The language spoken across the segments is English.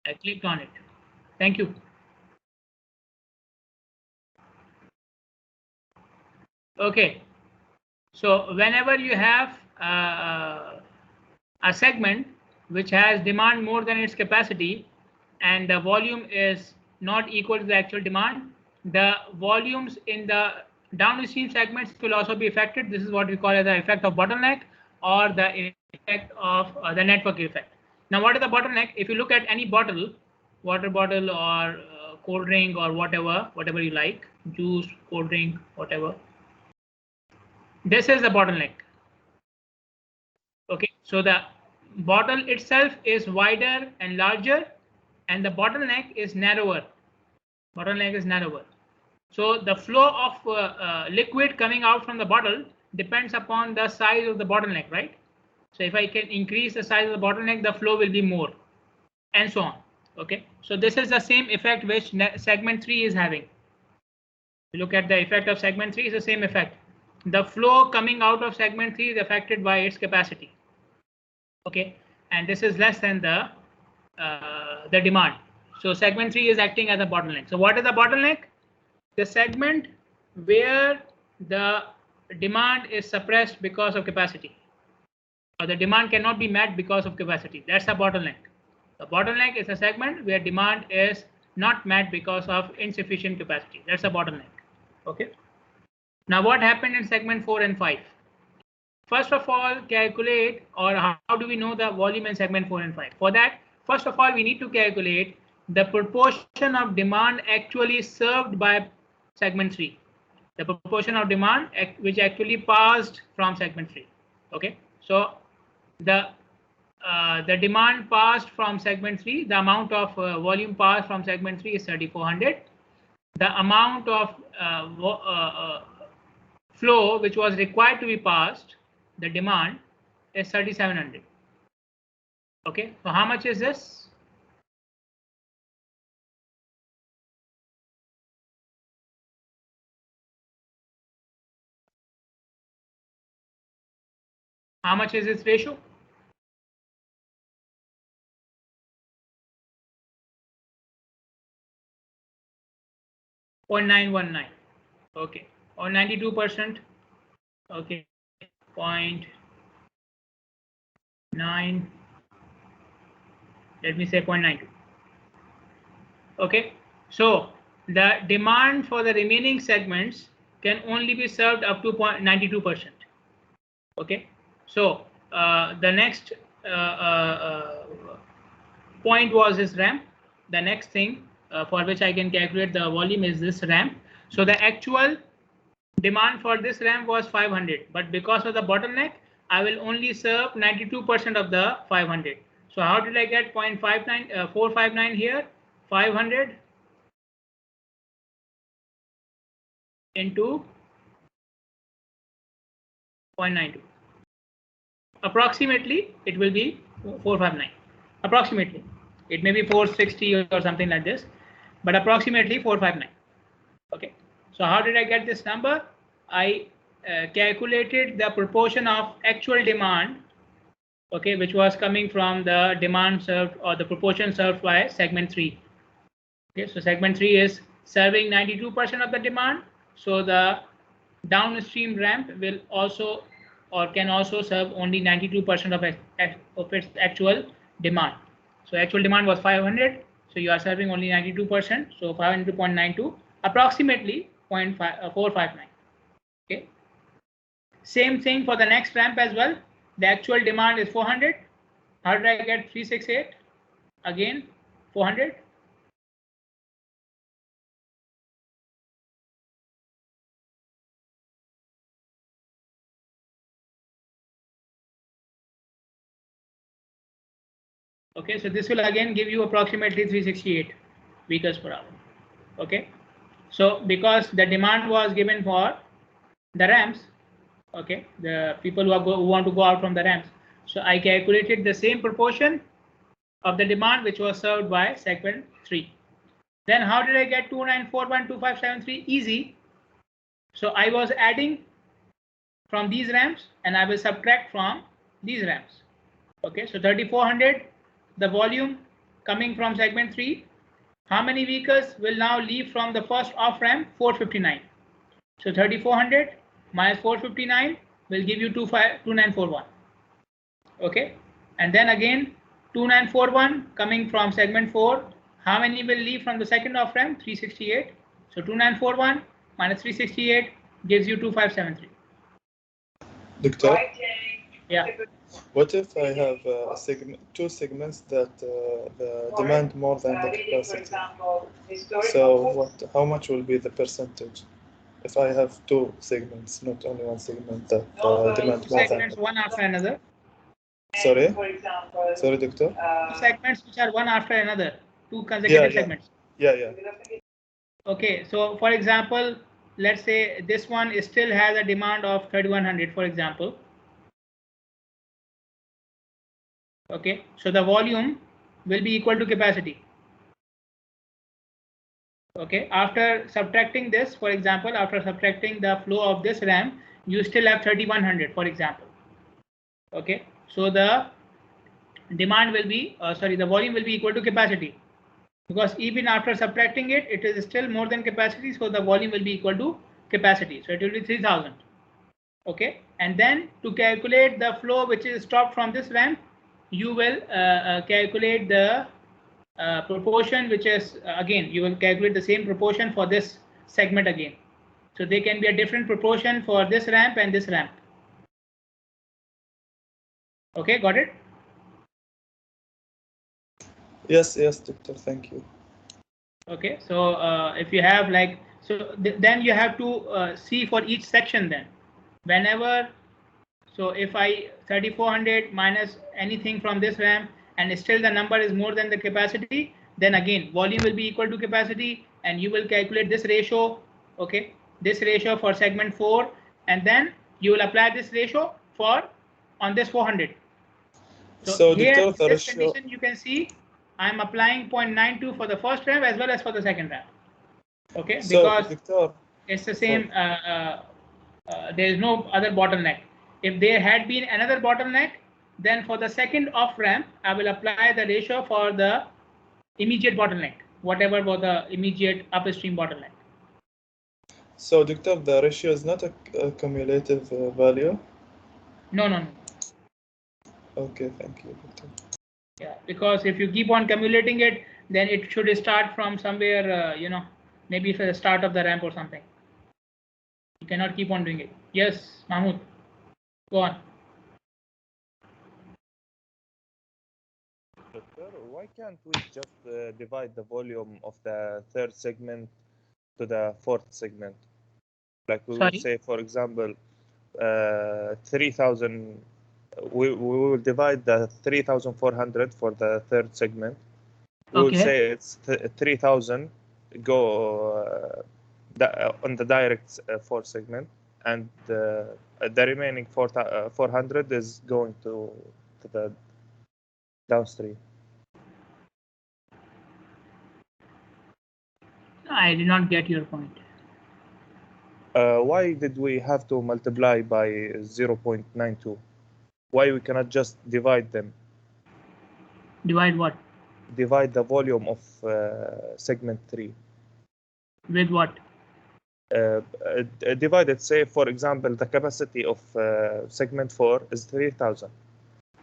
I clicked on it. Thank you. Okay. So whenever you have a segment which has demand more than its capacity and the volume is not equal to the actual demand, the volumes in the downstream segments will also be affected. This is what we call as the effect of bottleneck or the effect of the network effect. Now, what is the bottleneck? If you look at any bottle, water bottle or cold drink or whatever you like, juice, cold drink, whatever, this is the bottleneck. Okay, so the bottle itself is wider and larger and the bottleneck is narrower. So the flow of liquid coming out from the bottle depends upon the size of the bottleneck, right? So if I can increase the size of the bottleneck, the flow will be more, and so on. Okay, so this is the same effect which segment 3 is having. Look at the effect of segment 3 is the same effect. The flow coming out of segment 3 is affected by its capacity. Okay, and this is less than the demand. So segment 3 is acting as a bottleneck. So what is the bottleneck? The segment where the demand is suppressed because of capacity, or the demand cannot be met because of capacity. That's a bottleneck. The bottleneck is a segment where demand is not met because of insufficient capacity. That's a bottleneck. Okay. Now what happened in segment 4 and 5? First of all, calculate, or how do we know the volume in segment 4 and 5? For that, first of all, we need to calculate the proportion of demand actually served by segment 3. The proportion of demand which actually passed from segment 3. Okay, so the demand passed from segment 3, the amount of volume passed from segment 3 is 3400. The amount of flow which was required to be passed, the demand, is 3700. Okay, so how much is this? How much is this ratio? .919. Okay, or 92%. Okay, 0.9. Let me say 0.92. Okay, so the demand for the remaining segments can only be served up to 92%. Okay, so the next point was this ramp. The next thing for which I can calculate the volume is this ramp. So the actual demand for this ramp was 500, but because of the bottleneck, I will only serve 92% of the 500. So how did I get 0.59 459 here? 500 into 0.92. Approximately, it will be 459. Approximately, it may be 460 or something like this, but approximately 459. Okay. So how did I get this number? I calculated the proportion of actual demand, okay, which was coming from the demand served or the proportion served by segment 3. Okay, so segment 3 is serving 92% of the demand. So the downstream ramp will also or can also serve only 92% of its actual demand. So actual demand was 500. So you are serving only 92%. So 500 into 0.92, approximately 459. Okay. Same thing for the next ramp as well. The actual demand is 400. How did I get 368? Again, 400. Okay, so this will again give you approximately 368 vehicles per hour. Okay, so because the demand was given for the ramps, okay, the people who want to go out from the ramps, so I calculated the same proportion of the demand which was served by segment 3. Then how did I get 294.2573? Easy. So I was adding from these ramps and I will subtract from these ramps. Okay, so 3400, the volume coming from segment 3, how many vehicles will now leave from the first off ramp? 459. So 3400 minus 459 will give you 2941. Okay, and then again 2941 coming from segment 4. How many will leave from the second off ramp? 368. So 2941 minus 368 gives you 2573. Doctor? Yeah. What if I have two segments that the demand more than the capacity? So how much will be the percentage if I have two segments, not only one segment that demand more segments than one after another? Sorry, doctor? Segments which are one after another, two consecutive segments. Yeah. Okay, so for example, let's say this one still has a demand of 3100, for example. Okay, so the volume will be equal to capacity. Okay, after subtracting this, for example, after subtracting the flow of this ramp, you still have 3100, for example. Okay, so the demand will be the volume will be equal to capacity, because even after subtracting it, it is still more than capacity, so the volume will be equal to capacity, so it will be 3000. Okay, and then to calculate the flow which is stopped from this ramp, you will calculate the proportion, which is again you will calculate the same proportion for this segment again, so they can be a different proportion for this ramp and this ramp. Okay, got it? Yes, doctor, thank you. Okay, so if you have like, so then you have to see for each section, then whenever, so if I 3400 minus anything from this ramp and still the number is more than the capacity, then again volume will be equal to capacity, and you will calculate this ratio. Okay, this ratio for segment 4, and then you will apply this ratio for on this 400. So here in this condition you can see I'm applying 0.92 for the first ramp as well as for the second ramp. Okay, so because Victor, it's the same. There is no other bottleneck. If there had been another bottleneck, then for the second off ramp, I will apply the ratio for the immediate bottleneck, whatever was the immediate upstream bottleneck. So, Doctor, the ratio is not a cumulative value? No. Okay, thank you, Doctor. Yeah, because if you keep on cumulating it, then it should start from somewhere, maybe for the start of the ramp or something. You cannot keep on doing it. Yes, Mahmoud, go on. Doctor, why can't we just divide the volume of the third segment to the fourth segment? Like we will say, for example, 3,000. We will divide the 3,400 for the third segment. We will say it's 3,000 go on the direct fourth segment, and the remaining 400 is going to the downstream. I did not get your point. Why did we have to multiply by 0.92? Why we cannot just divide them? Divide what? Divide the volume of segment 3. With what? Divide it, say, for example, the capacity of segment 4 is 3,000.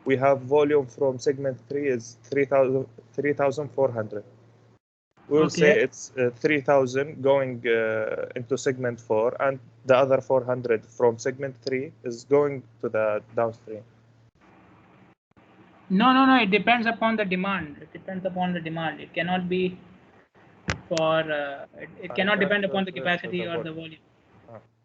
We have volume from segment 3 is 3,400. We will say it's 3,000 going into segment 4, and the other 400 from segment 3 is going to the downstream. No. It depends upon the demand. It cannot be for. It cannot depend upon the capacity or the volume.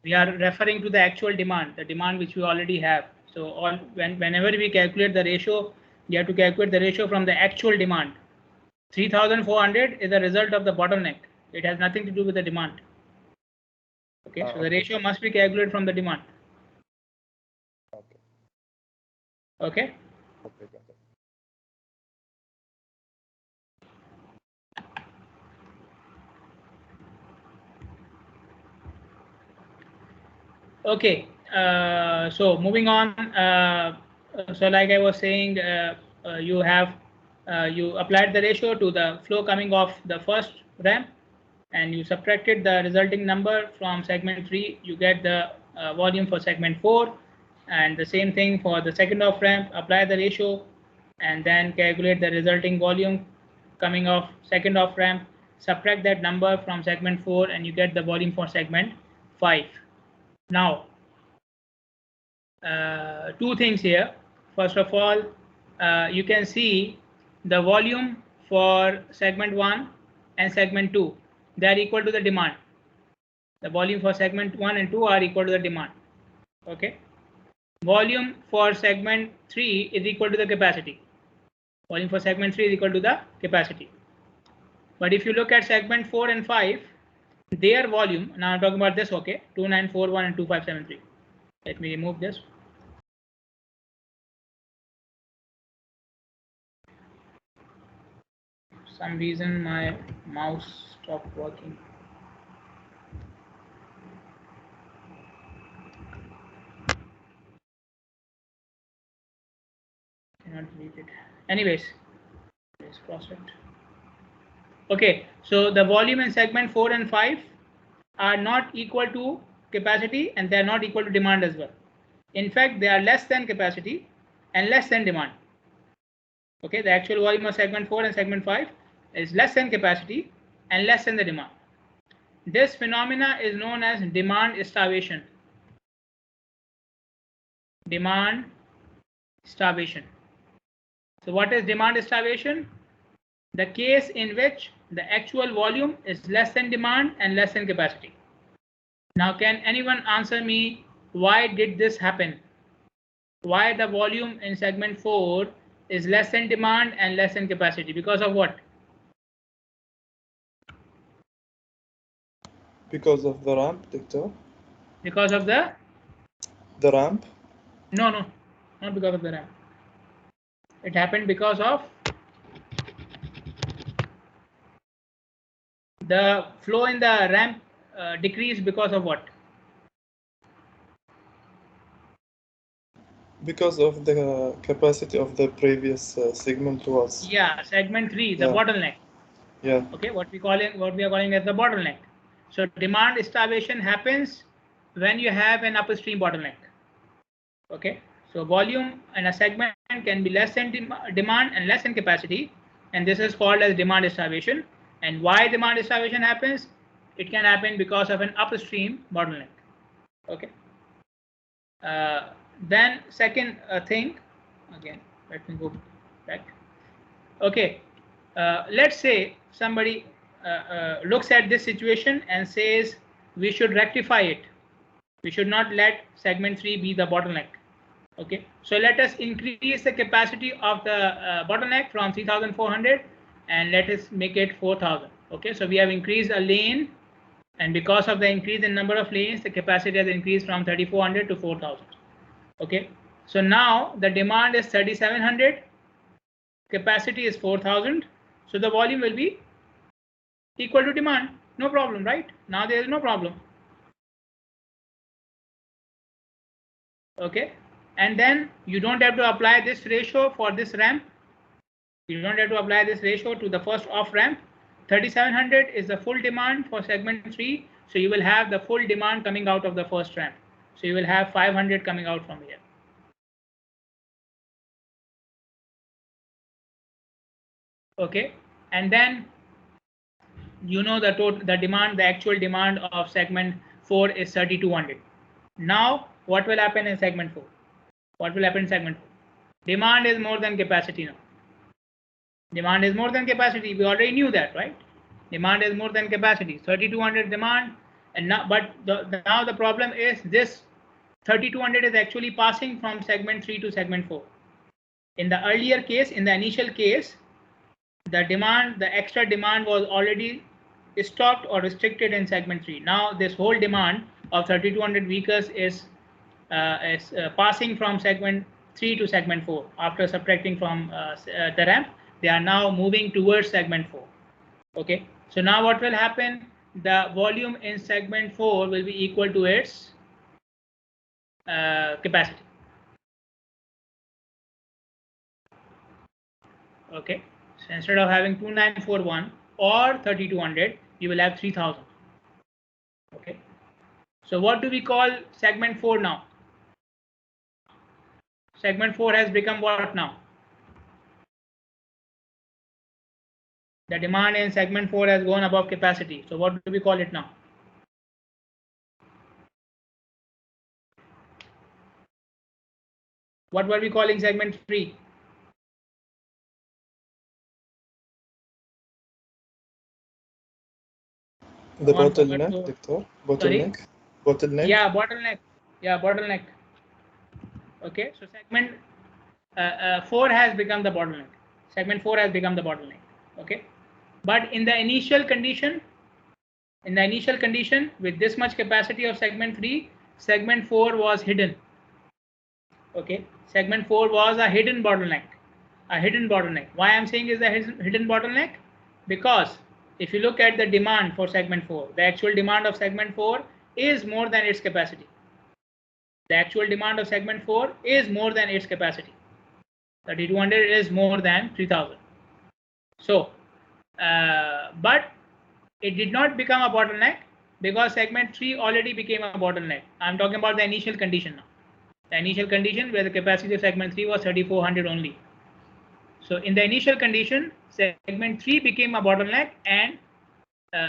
We are referring to the actual demand, the demand which we already have. So whenever we calculate the ratio, you have to calculate the ratio from the actual demand. 3,400 is a result of the bottleneck. It has nothing to do with the demand. Okay, so the ratio must be calculated from the demand. Okay. Okay, so moving on. So like I was saying, you have you applied the ratio to the flow coming off the first ramp, and you subtracted the resulting number from segment 3, you get the volume for segment 4, and the same thing for the second off ramp, apply the ratio and then calculate the resulting volume coming off second off ramp, subtract that number from segment 4 and you get the volume for segment 5. Now, two things here. First of all, you can see the volume for segment 1 and segment 2, they are equal to the demand. The volume for segment 1 and 2 are equal to the demand. Okay. Volume for segment 3 is equal to the capacity. Volume for segment 3 is equal to the capacity. But if you look at segment 4 and 5, their volume, now I'm talking about this, okay, 2941 and 2573. Let me remove this. For some reason my mouse stopped working. Cannot delete it. Anyways, let's cross it. Okay, so the volume in segment 4 and 5 are not equal to capacity and they are not equal to demand as well. In fact, they are less than capacity and less than demand. Okay, the actual volume of segment 4 and segment 5 is less than capacity and less than the demand. This phenomena is known as demand starvation. Demand starvation. So what is demand starvation? The case in which the actual volume is less than demand and less than capacity. Now, can anyone answer me why did this happen? Why the volume in segment 4 is less than demand and less than capacity? Because of what? Because of the ramp, Doctor. Because of the ramp? No, not because of the ramp. It happened because of the flow in the ramp decreased because of what? Because of the capacity of the previous segment was. Yeah, segment 3, the bottleneck. Yeah. Okay, what we are calling as the bottleneck. So demand starvation happens when you have an upstream bottleneck. Okay, so volume in a segment can be less than demand and less than capacity, and this is called as demand starvation. And why demand starvation happens? It can happen because of an upstream bottleneck. Okay. Then second thing, again, let me go back. Okay, let's say somebody looks at this situation and says we should rectify it. We should not let segment 3 be the bottleneck. Okay, so let us increase the capacity of the bottleneck from 3,400 and let us make it 4,000. Okay, so we have increased a lane, and because of the increase in number of lanes, the capacity has increased from 3,400 to 4,000. Okay, so now the demand is 3,700, capacity is 4,000, so the volume will be equal to demand. No problem, right? Now there is no problem. Okay, and then you don't have to apply this ratio for this ramp. You don't have to apply this ratio to the first off ramp. 3,700 is the full demand for segment 3, so you will have the full demand coming out of the first ramp. So you will have 500 coming out from here. Okay, and then you know the demand, the actual demand of segment 4 is 3,200. Now what will happen in segment 4? What will happen in segment 4? Demand is more than capacity now. Demand is more than capacity. We already knew that, right? Demand is more than capacity. 3,200 demand, and now, but now the problem is this 3,200 is actually passing from segment 3 to segment 4. In the earlier case, in the initial case, the demand, the extra demand was already stopped or restricted in segment 3. Now this whole demand of 3,200 vehicles is passing from segment 3 to segment 4. After subtracting from the ramp, they are now moving towards segment 4. Okay, so now what will happen? The volume in segment 4 will be equal to its capacity. Okay, So instead of having 2941 or 3200, you will have 3000. Okay. So what do we call segment 4 now? Segment 4 has become what now? The demand in segment 4 has gone above capacity. So what do we call it now? What were we calling segment 3? The bottleneck, Doctor. Bottleneck. Sorry? Bottleneck. Yeah, bottleneck. Yeah, bottleneck. Okay, so segment 4 has become the bottleneck. Segment 4 has become the bottleneck. Okay, but in the initial condition, with this much capacity of segment 3, segment 4 was hidden. Okay, segment 4 was a hidden bottleneck. Why I'm saying is a hidden bottleneck? Because if you look at the demand for segment 4, the actual demand of segment 4 is more than its capacity. The actual demand of segment 4 is more than its capacity. 3200 is more than 3000. So, but it did not become a bottleneck because segment 3 already became a bottleneck. I'm talking about the initial condition now. The initial condition where the capacity of segment 3 was 3400 only. So in the initial condition, segment 3 became a bottleneck and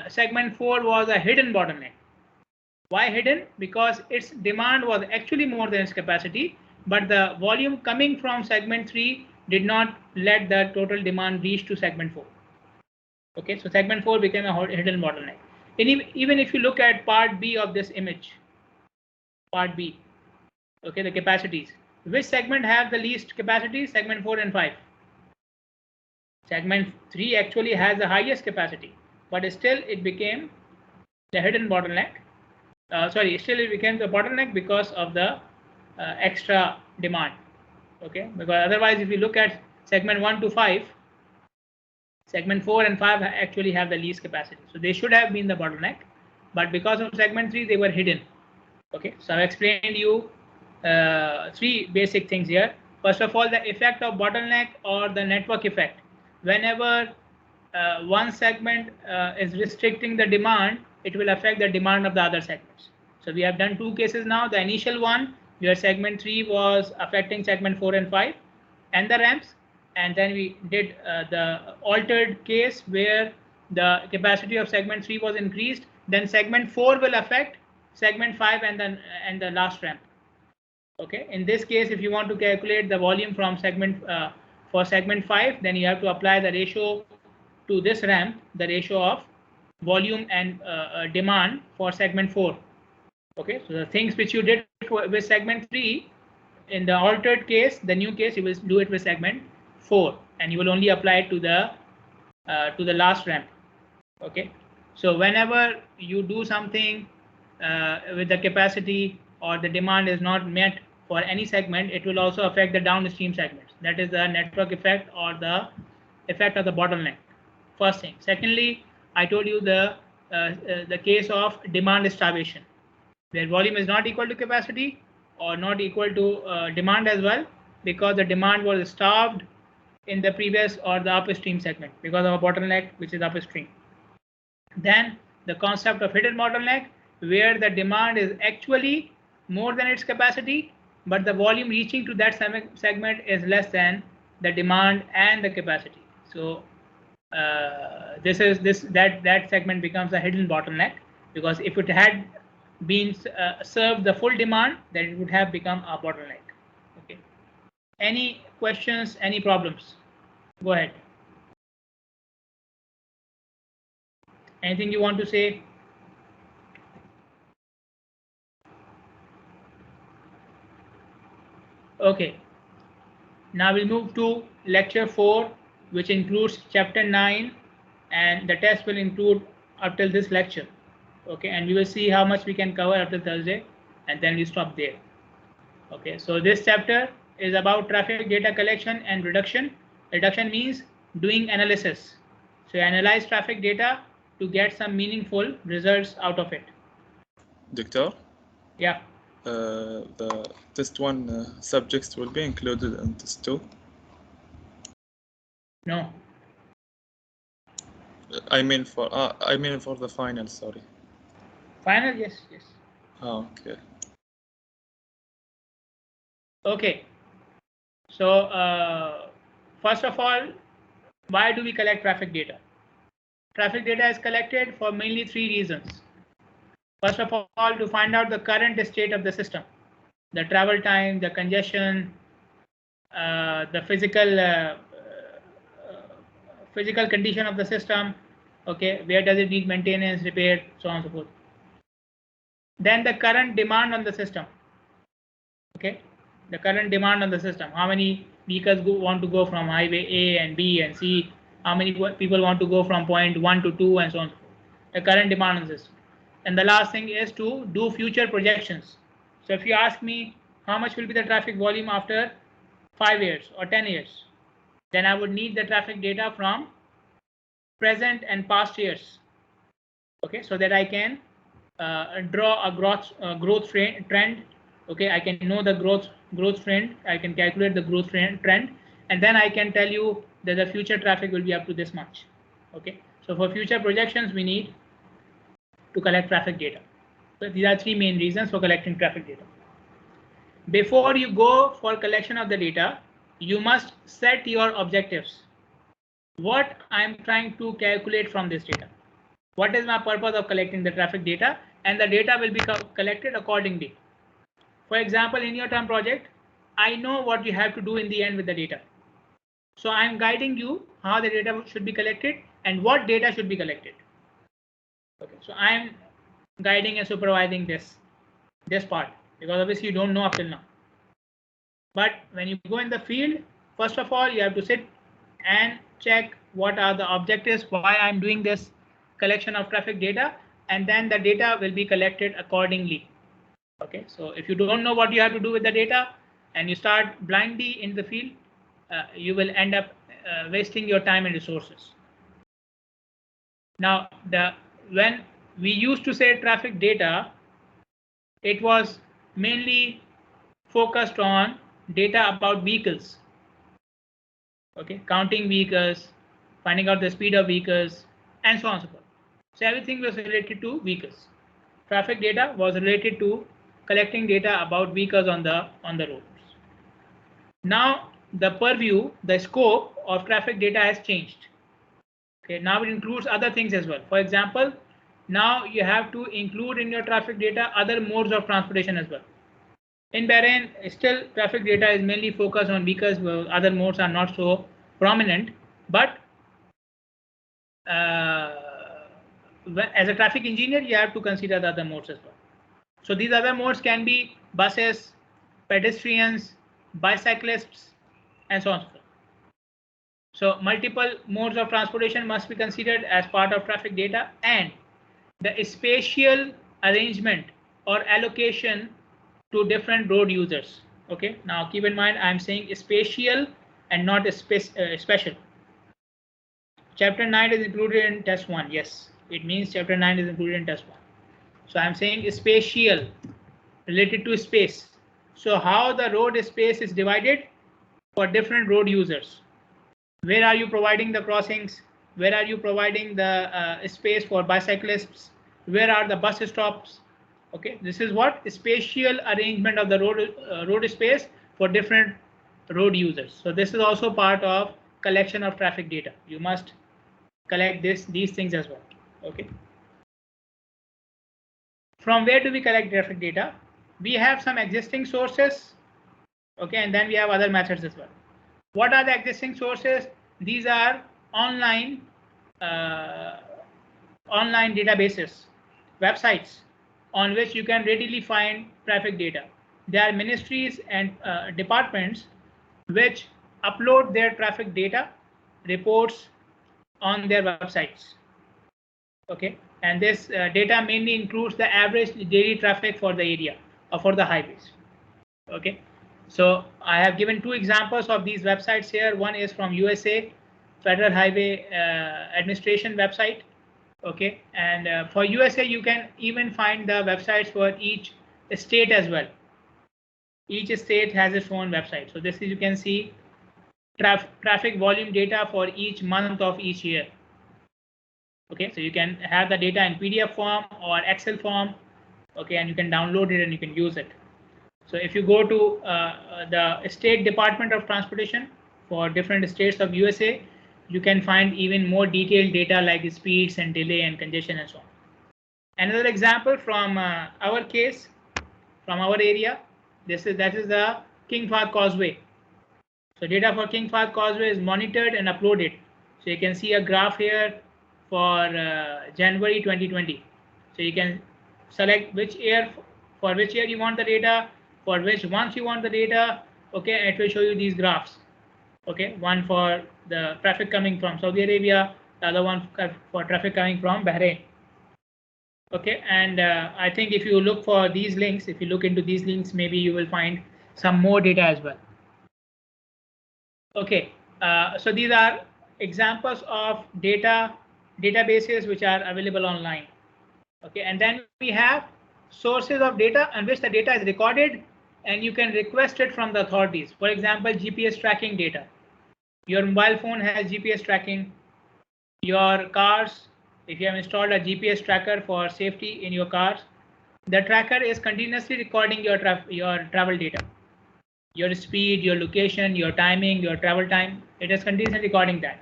segment 4 was a hidden bottleneck. Why hidden? Because its demand was actually more than its capacity, but the volume coming from segment 3 did not let the total demand reach to segment 4. Okay, so segment 4 became a hidden bottleneck. And even if you look at part B of this image, part B, okay, the capacities, which segment have the least capacity? Segment 4 and 5. Segment 3 actually has the highest capacity, but still it became the hidden bottleneck. Still it became the bottleneck because of the extra demand. Okay, because otherwise, if you look at segment 1 to 5, segment 4 and 5 actually have the least capacity, so they should have been the bottleneck, but because of segment 3, they were hidden. Okay, so I've explained you 3 basic things here. First of all, the effect of bottleneck or the network effect. Whenever one segment is restricting the demand, it will affect the demand of the other segments. So we have done 2 cases now. The initial one where segment 3 was affecting segment 4 and 5 and the ramps, and then we did the altered case where the capacity of segment 3 was increased. Then segment 4 will affect segment 5 and the last ramp. Okay, in this case, if you want to calculate the volume from segment for segment 5, then you have to apply the ratio to this ramp, the ratio of volume and demand for segment 4. Okay, so the things which you did with segment 3 in the altered case, the new case, you will do it with segment 4, and you will only apply it to the last ramp. Okay, so whenever you do something with the capacity or the demand is not met for any segment, it will also affect the downstream segments. That is the network effect or the effect of the bottleneck. First thing. Secondly, I told you the case of demand starvation, where volume is not equal to capacity or not equal to demand as well, because the demand was starved in the previous or the upstream segment because of a bottleneck which is upstream. Then the concept of hidden bottleneck, where the demand is actually more than its capacity, but the volume reaching to that segment is less than the demand and the capacity. So that segment becomes a hidden bottleneck, because if it had been served the full demand, then it would have become a bottleneck. Okay. Any questions? Any problems? Go ahead. Anything you want to say? Okay. Now we'll move to lecture 4, which includes chapter 9, and the test will include up till this lecture. Okay, and we will see how much we can cover up till Thursday, and then we stop there. Okay, so this chapter is about traffic data collection and reduction. Reduction means doing analysis. So you analyze traffic data to get some meaningful results out of it. Doctor? Yeah. The test 1 subjects will be included in test 2? No. I mean for the final. Sorry. Final, yes. Oh, okay. Okay. So first of all, why do we collect traffic data? Traffic data is collected for mainly 3 reasons. First of all, to find out the current state of the system, the travel time, the congestion, the physical condition of the system. Okay, where does it need maintenance, repair, so on and so forth. Then the current demand on the system. Okay, the current demand on the system. How many vehicles want to go from highway A and B and C? How many people want to go from point 1 to 2 and so on and so forth. The current demand on the system. And the last thing is to do future projections. So if you ask me how much will be the traffic volume after 5 years or 10 years, then I would need the traffic data from present and past years. Okay, so that I can draw a growth trend. Okay, I can know the growth trend. I can calculate the growth trend, and then I can tell you that the future traffic will be up to this much. Okay, so for future projections, we need to collect traffic data. So these are 3 main reasons for collecting traffic data. Before you go for collection of the data, you must set your objectives. What I'm trying to calculate from this data. What is my purpose of collecting the traffic data? And the data will be collected accordingly. For example, in your term project, I know what you have to do in the end with the data. So I'm guiding you how the data should be collected and what data should be collected. Okay, so I'm guiding and supervising this part, because obviously you don't know up till now. But when you go in the field, first of all, you have to sit and check what are the objectives, why I'm doing this collection of traffic data, and then the data will be collected accordingly. Okay, so if you don't know what you have to do with the data and you start blindly in the field, you will end up wasting your time and resources. Now, when we used to say traffic data, it was mainly focused on data about vehicles. Okay, counting vehicles, finding out the speed of vehicles, and so on and so forth. So everything was related to vehicles. Traffic data was related to collecting data about vehicles on the roads. Now the purview, the scope of traffic data has changed. Okay, now it includes other things as well. For example, now you have to include in your traffic data other modes of transportation as well. In Bahrain, still traffic data is mainly focused on vehicles, where other modes are not so prominent. But as a traffic engineer, you have to consider the other modes as well. So these other modes can be buses, pedestrians, bicyclists, and so on and so forth. So multiple modes of transportation must be considered as part of traffic data, and the spatial arrangement or allocation to different road users. Okay, now keep in mind I'm saying spatial and not special. Chapter 9 is included in test 1. Yes, it means chapter 9 is included in test 1. So I'm saying spatial, related to space. So how the road space is divided for different road users. Where are you providing the crossings? Where are you providing the space for bicyclists? Where are the bus stops? Okay, this is what spatial arrangement of the road space for different road users. So this is also part of collection of traffic data. You must collect these things as well. Okay. From where do we collect traffic data? We have some existing sources. Okay, and then we have other methods as well. What are the existing sources? These are online databases, websites on which you can readily find traffic data. There are ministries and departments which upload their traffic data reports on their websites. Okay, and this data mainly includes the average daily traffic for the area or for the highways. Okay, so I have given 2 examples of these websites here. One is from USA, Federal Highway Administration website. Okay, and for USA you can even find the websites for each state as well. Each state has its own website. So this is, you can see traffic volume data for each month of each year. Okay, so you can have the data in PDF form or Excel form. Okay, and you can download it and you can use it. So if you go to the State Department of Transportation for different states of USA, you can find even more detailed data like speeds and delay and congestion and so on. Another example from our case, from our area, that is the King Fahd Causeway. So data for King Fahd Causeway is monitored and uploaded. So you can see a graph here for January 2020. So you can select which year, for which year you want the data, for which month you want the data. Okay, and it will show you these graphs. Okay, one for the traffic coming from Saudi Arabia, the other one for traffic coming from Bahrain. Okay, and I think if you look for these links, if you look into these links, maybe you will find some more data as well. Okay, so these are examples of databases which are available online. Okay, and then we have sources of data on which the data is recorded and you can request it from the authorities. For example, GPS tracking data. Your mobile phone has GPS tracking. Your cars, if you have installed a GPS tracker for safety in your cars, the tracker is continuously recording your travel data, your speed, your location, your timing, your travel time. It is continuously recording that.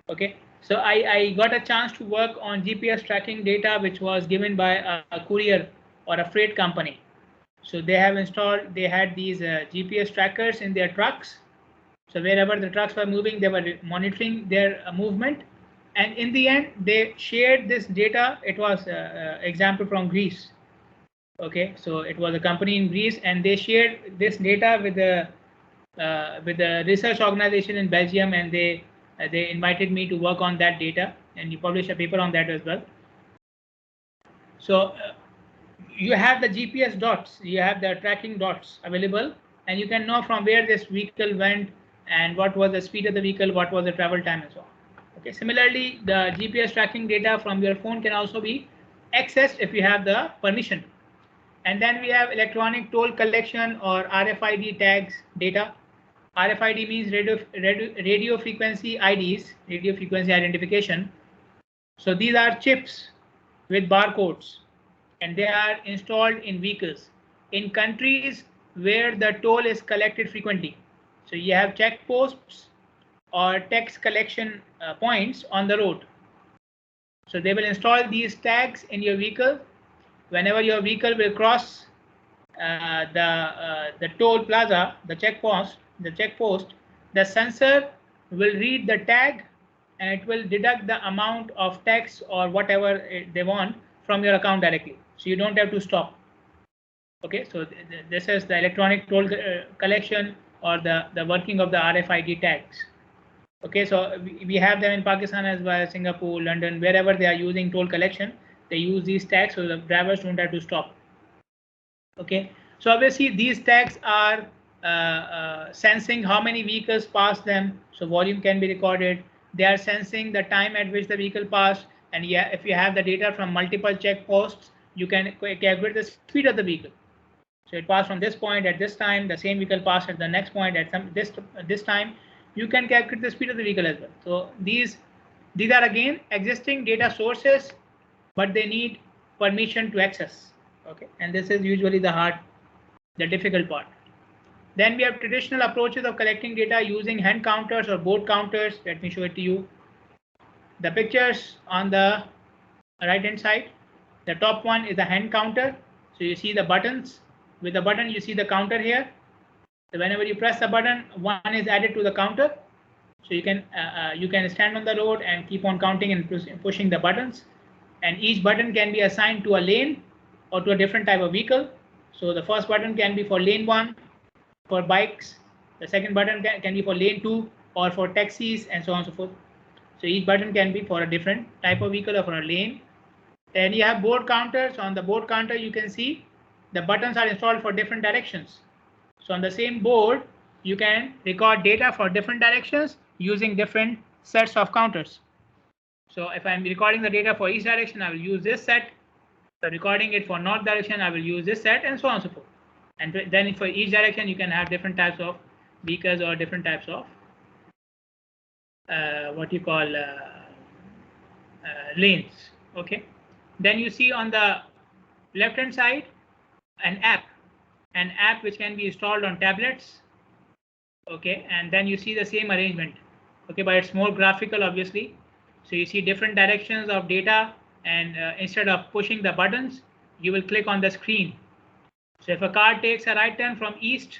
Okay, so I got a chance to work on GPS tracking data which was given by a courier or a freight company. So they have installed, they had these GPS trackers in their trucks. So wherever the trucks were moving, they were monitoring their movement. And in the end, they shared this data. It was example from Greece. Okay, so it was a company in Greece, and they shared this data with the research organization in Belgium, and they invited me to work on that data, and you publish a paper on that as well. So you have the GPS dots, you have the tracking dots available, and you can know from where this vehicle went and what was the speed of the vehicle, what was the travel time, and so on. Okay, similarly, the GPS tracking data from your phone can also be accessed if you have the permission. And then we have electronic toll collection or RFID tags data. RFID means radio frequency IDs, radio frequency identification. So these are chips with barcodes, and they are installed in vehicles in countries where the toll is collected frequently. So you have checkposts or tax collection points on the road. So they will install these tags in your vehicle. Whenever your vehicle will cross the toll plaza, the checkpost, the sensor will read the tag and it will deduct the amount of tax or whatever they want from your account directly. So you don't have to stop. Okay, so this is the electronic toll collection or the working of the RFID tags. Okay, so we have them in Pakistan as well, Singapore, London, wherever they are using toll collection, they use these tags so the drivers don't have to stop. Okay, so obviously these tags are sensing how many vehicles pass them, so volume can be recorded. They are sensing the time at which the vehicle passed, and yeah, if you have the data from multiple checkposts, you can calculate the speed of the vehicle. So it passed from this point at this time, the same vehicle passed at the next point at this time. You can calculate the speed of the vehicle as well. So these are again existing data sources, but they need permission to access. Okay, and this is usually the difficult part. Then we have traditional approaches of collecting data using hand counters or board counters. Let me show it to you. The pictures on the right hand side, the top one is a hand counter. So you see the buttons. With the button, you see the counter here. So whenever you press the button, one is added to the counter. So you can stand on the road and keep on counting and pushing the buttons. And each button can be assigned to a lane or to a different type of vehicle. So the first button can be for lane 1 for bikes. The second button can be for lane 2 or for taxis and so on and so forth. So each button can be for a different type of vehicle or for a lane. And you have board counters. On the board counter, you can see the buttons are installed for different directions. So on the same board, you can record data for different directions using different sets of counters. So if I'm recording the data for each direction, I will use this set. So recording it for north direction, I will use this set, and so on and so forth. And then for each direction, you can have different types of vehicles or different types of what you call lanes. Okay, then you see on the left hand side an app which can be installed on tablets. Okay, and then you see the same arrangement. Okay, but it's more graphical, obviously. So you see different directions of data, and instead of pushing the buttons, you will click on the screen. So if a car takes a right turn from east,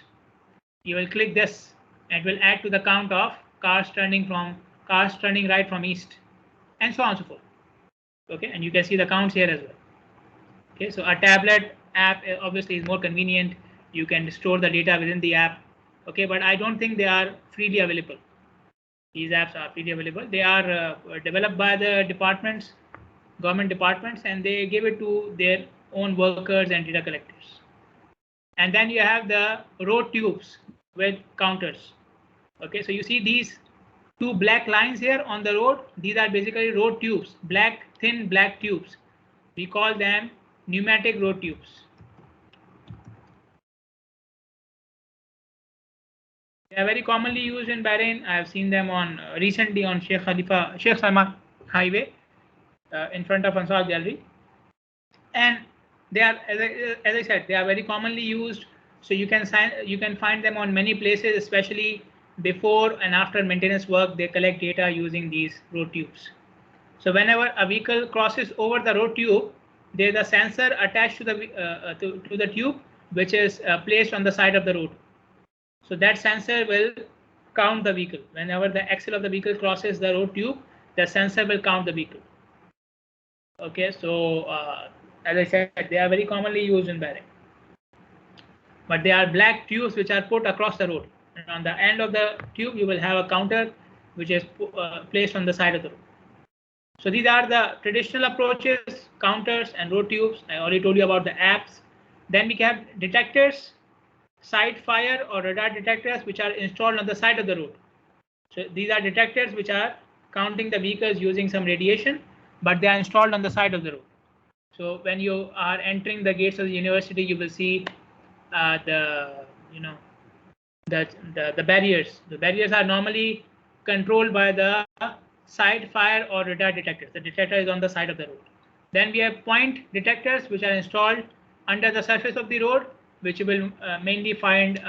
you will click this, and it will add to the count of cars turning right from east, and so on and so forth. Okay, and you can see the counts here as well. Okay, so a tablet app obviously is more convenient. You can store the data within the app. Okay, but I don't think they are freely available. These apps are freely available. They are developed by the departments, government departments, and they give it to their own workers and data collectors. And then you have the road tubes with counters. Okay, so you see these two black lines here on the road. These are basically road tubes, thin black tubes. We call them pneumatic road tubes. They are very commonly used in Bahrain. I have seen them on recently on Sheikh Salman Highway in front of Ansar Gallery, and they are, as I said, they are very commonly used. So you can find them on many places, especially before and after maintenance work. They collect data using these road tubes. So whenever a vehicle crosses over the road tube, there is a sensor attached to the tube, which is placed on the side of the road. So that sensor will count the vehicle. Whenever the axle of the vehicle crosses the road tube, the sensor will count the vehicle. Okay, so as I said, they are very commonly used in Bahrain. But they are black tubes which are put across the road. And on the end of the tube, you will have a counter which is placed on the side of the road. So these are the traditional approaches, counters and road tubes. I already told you about the apps. Then we have detectors, side fire or radar detectors, which are installed on the side of the road. So these are detectors which are counting the vehicles using some radiation, but they are installed on the side of the road. So when you are entering the gates of the university, you will see the barriers. The barriers are normally controlled by the side fire or radar detectors. The detector is on the side of the road. Then we have point detectors, which are installed under the surface of the road, which you will mainly find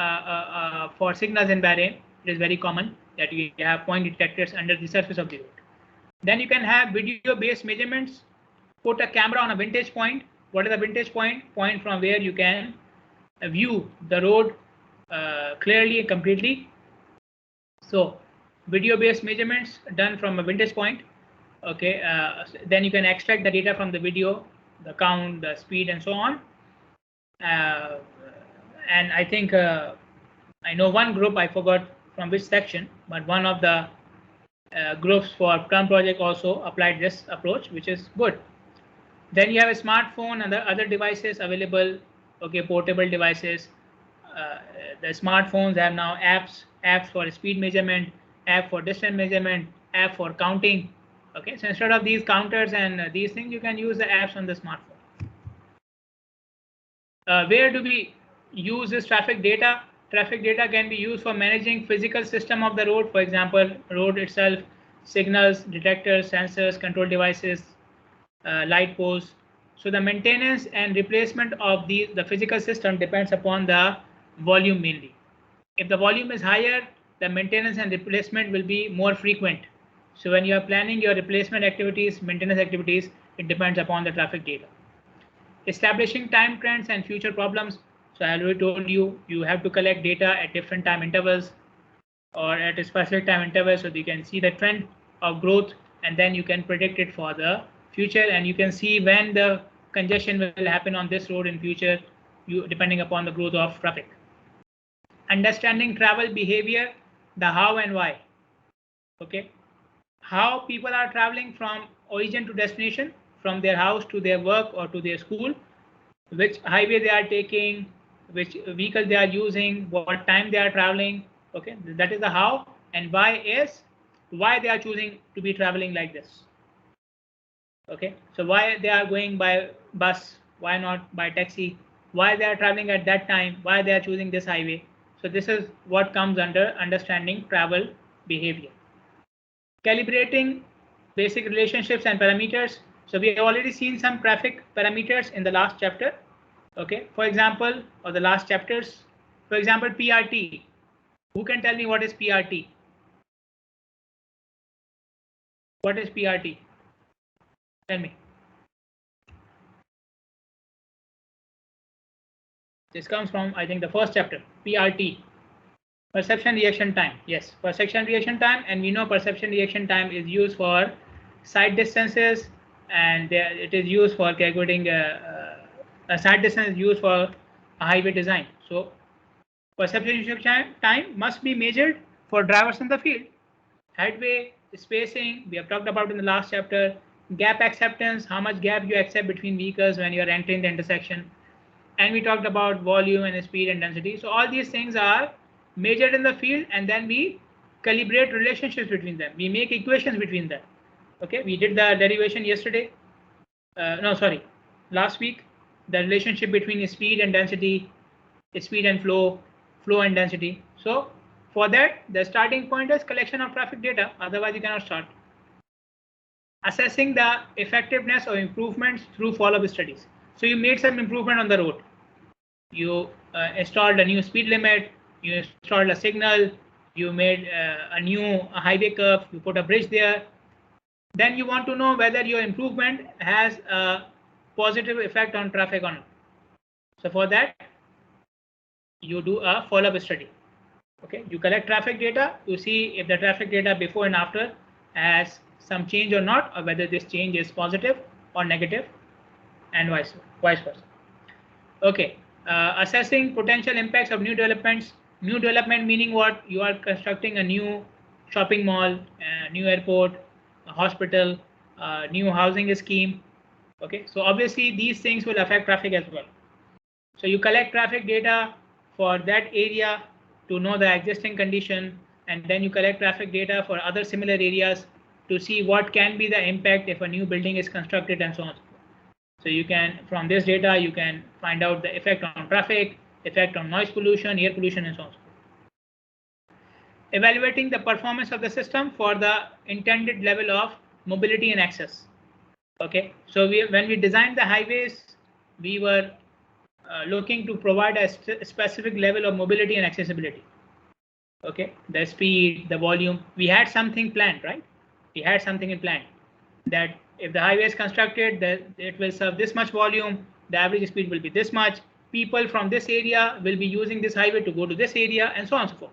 for signals in Bahrain. It is very common that you have point detectors under the surface of the road. Then you can have video-based measurements. Put a camera on a vantage point. What is the vantage point? Point from where you can view the road clearly and completely. So video-based measurements done from a vantage point. Okay, then you can extract the data from the video, the count, the speed, and so on. And I think I know one group, I forgot from which section, but one of the groups for Plum project also applied this approach, which is good. Then you have a smartphone and the other devices available. Okay, portable devices. The smartphones have now apps for speed measurement, app for distance measurement, app for counting. Okay, so instead of these counters and these things, you can use the apps on the smartphone. Where do we use this traffic data? Traffic data can be used for managing physical system of the road. For example, road itself, signals, detectors, sensors, control devices, light posts. So the maintenance and replacement of the physical system depends upon the volume mainly. If the volume is higher, the maintenance and replacement will be more frequent. So when you are planning your replacement activities, maintenance activities, it depends upon the traffic data. Establishing time trends and future problems. So I already told you, you have to collect data at different time intervals or at a specific time interval so you can see the trend of growth, and then you can predict it for the future, and you can see when the congestion will happen on this road in future, depending upon the growth of traffic. Understanding travel behavior, the how and why. Okay, how people are traveling from origin to destination, from their house to their work or to their school, which highway they are taking, which vehicle they are using, what time they are traveling. Okay, that is the how, and why is why they are choosing to be traveling like this. Okay, so why they are going by bus, why not by taxi, why they are traveling at that time, why they are choosing this highway. So this is what comes under understanding travel behavior. Calibrating basic relationships and parameters. So we have already seen some traffic parameters in the last chapter. Okay, for example, or the last chapters, for example, PRT. Who can tell me what is PRT? What is PRT? Tell me. This comes from, I think, the first chapter, PRT. Perception reaction time. Yes, perception reaction time, and we know perception reaction time is used for sight distances, and it is used for calculating a sight distance is used for a highway design. So perception reaction time must be measured for drivers in the field. Headway, spacing, we have talked about in the last chapter. Gap acceptance, how much gap you accept between vehicles when you are entering the intersection. And we talked about volume and speed and density. So all these things are measured in the field, and then we calibrate relationships between them. We make equations between them. Okay, we did the derivation yesterday. Last week, the relationship between speed and density, speed and flow and density. So for that, the starting point is collection of traffic data. Otherwise, you cannot start. Assessing the effectiveness of improvements through follow-up studies. So you made some improvement on the road. You installed a new speed limit. You installed a signal. You made a new highway curve. You put a bridge there. Then you want to know whether your improvement has a positive effect on traffic or not. So for that, you do a follow-up study. Okay, you collect traffic data to see if the traffic data before and after has some change or not, or whether this change is positive or negative, and vice versa. Okay, assessing potential impacts of new developments. New development meaning what? You are constructing a new shopping mall, a new airport, a hospital, a new housing scheme. Okay, so obviously these things will affect traffic as well. So you collect traffic data for that area to know the existing condition, and then you collect traffic data for other similar areas to see what can be the impact if a new building is constructed, and so on. So you can, from this data, you can find out the effect on traffic, effect on noise pollution, air pollution, and so on. Evaluating the performance of the system for the intended level of mobility and access. Okay, so when we designed the highways, we were looking to provide a specific level of mobility and accessibility. Okay, the speed, the volume, we had something planned, right? We had something in plan that if the highway is constructed, that it will serve this much volume, the average speed will be this much, people from this area will be using this highway to go to this area, and so on and so forth.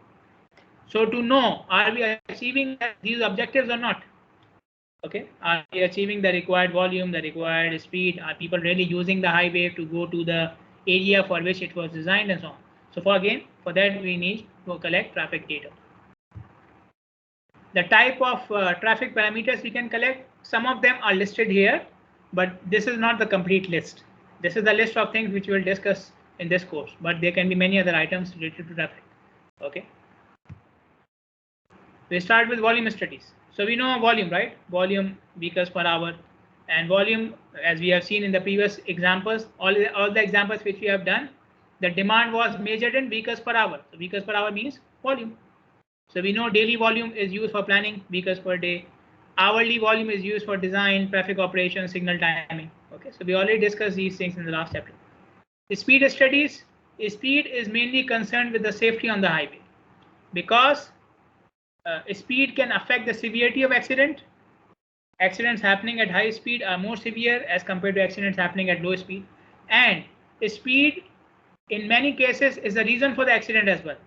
So to know, are we achieving these objectives or not? Okay, are we achieving the required volume, the required speed? Are people really using the highway to go to the area for which it was designed, and so on? So for that we need to collect traffic data. The type of traffic parameters we can collect, some of them are listed here, but this is not the complete list. This is the list of things which we will discuss in this course, but there can be many other items related to traffic. Okay. We start with volume studies. So we know volume, right? Volume, vehicles per hour, and volume, as we have seen in the previous examples, all the examples which we have done, the demand was measured in vehicles per hour. So vehicles per hour means volume. So we know daily volume is used for planning, vehicles per day. Hourly volume is used for design, traffic operations, signal timing. Okay, so we already discussed these things in the last chapter. The speed studies, speed is mainly concerned with the safety on the highway, because speed can affect the severity of accident. Accidents happening at high speed are more severe as compared to accidents happening at low speed, and speed in many cases is the reason for the accident as well.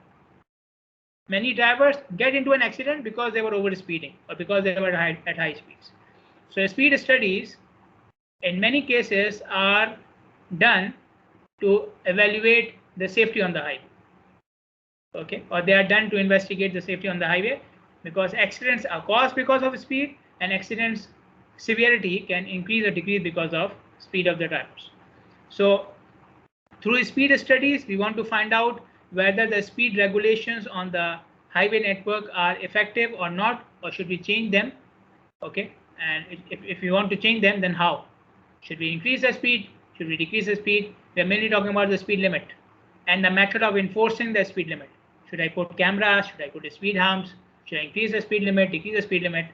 Many drivers get into an accident because they were over speeding or because they were at high speeds. So speed studies in many cases are done to evaluate the safety on the highway. Okay, or they are done to investigate the safety on the highway, because accidents are caused because of speed, and accidents severity can increase or decrease because of speed of the drivers. So through speed studies, we want to find out whether the speed regulations on the highway network are effective or not, or should we change them. Okay, and if we want to change them, then how? Should we increase the speed? Should we decrease the speed? We are mainly talking about the speed limit and the method of enforcing the speed limit. Should I put cameras? Should I put speed humps? Should I increase the speed limit, decrease the speed limit?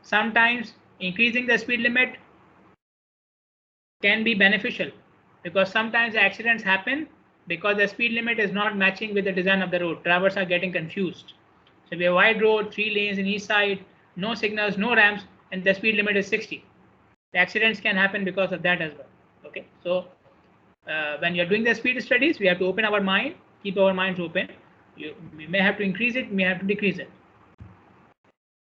Sometimes increasing the speed limit can be beneficial, because sometimes accidents happen because the speed limit is not matching with the design of the road. Drivers are getting confused. So we have a wide road, 3 lanes in each side, no signals, no ramps, and the speed limit is 60. The accidents can happen because of that as well. Okay, so when you're doing the speed studies, we have to open our mind, keep our minds open. We may have to increase it, may have to decrease it.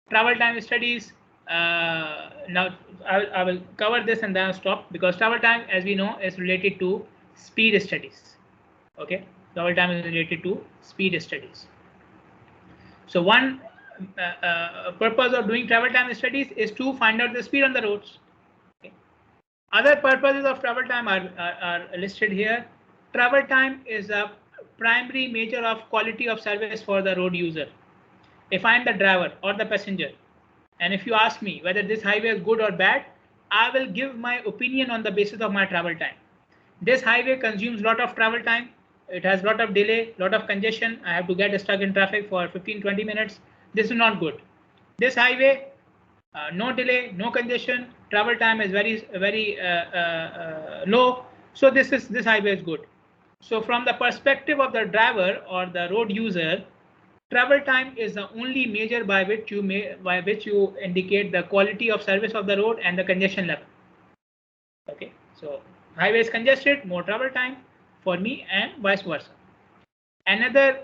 Travel time studies. Now I will cover this and then I'll stop, because travel time, as we know, is related to speed studies. Okay, travel time is related to speed studies. So one purpose of doing travel time studies is to find out the speed on the roads. Okay. Other purposes of travel time are listed here. Travel time is a primary measure of quality of service for the road user. If I am the driver or the passenger, and if you ask me whether this highway is good or bad, I will give my opinion on the basis of my travel time. This highway consumes a lot of travel time. It has a lot of delay, lot of congestion. I have to get stuck in traffic for 15-20 minutes. This is not good. This highway, no delay, no congestion, travel time is very low. So this highway is good. So from the perspective of the driver or the road user, travel time is the only measure by which you indicate the quality of service of the road and the congestion level. Okay, so highway is congested, more travel time for me, and vice versa. Another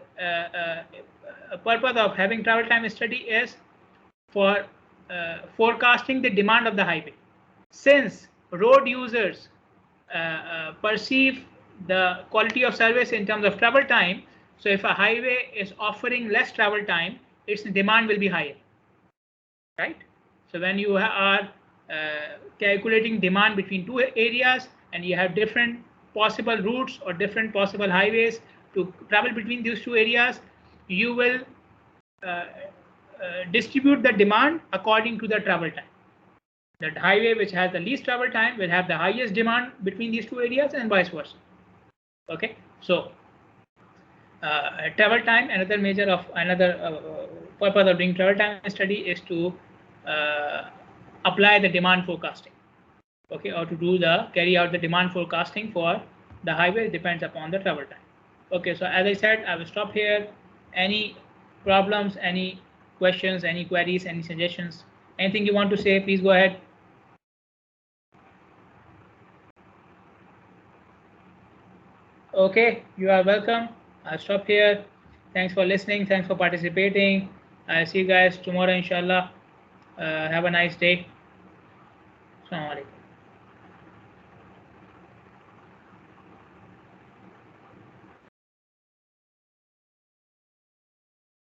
purpose of having travel time study is for forecasting the demand of the highway. Since road users perceive the quality of service in terms of travel time, so if a highway is offering less travel time, its demand will be higher, right? So when you are calculating demand between two areas and you have different possible routes or different possible highways to travel between these two areas, you will distribute the demand according to the travel time. The highway which has the least travel time will have the highest demand between these two areas, and vice versa. Okay, so travel time, another purpose of doing travel time study is to apply the demand forecasting. Okay, or to carry out the demand forecasting for the highway depends upon the travel time. Okay, so as I said, I will stop here. Any problems, any questions, any queries, any suggestions, anything you want to say, please go ahead. Okay, you are welcome. I'll stop here. Thanks for listening. Thanks for participating. I'll see you guys tomorrow, inshallah. Have a nice day. Assalamu alaikum.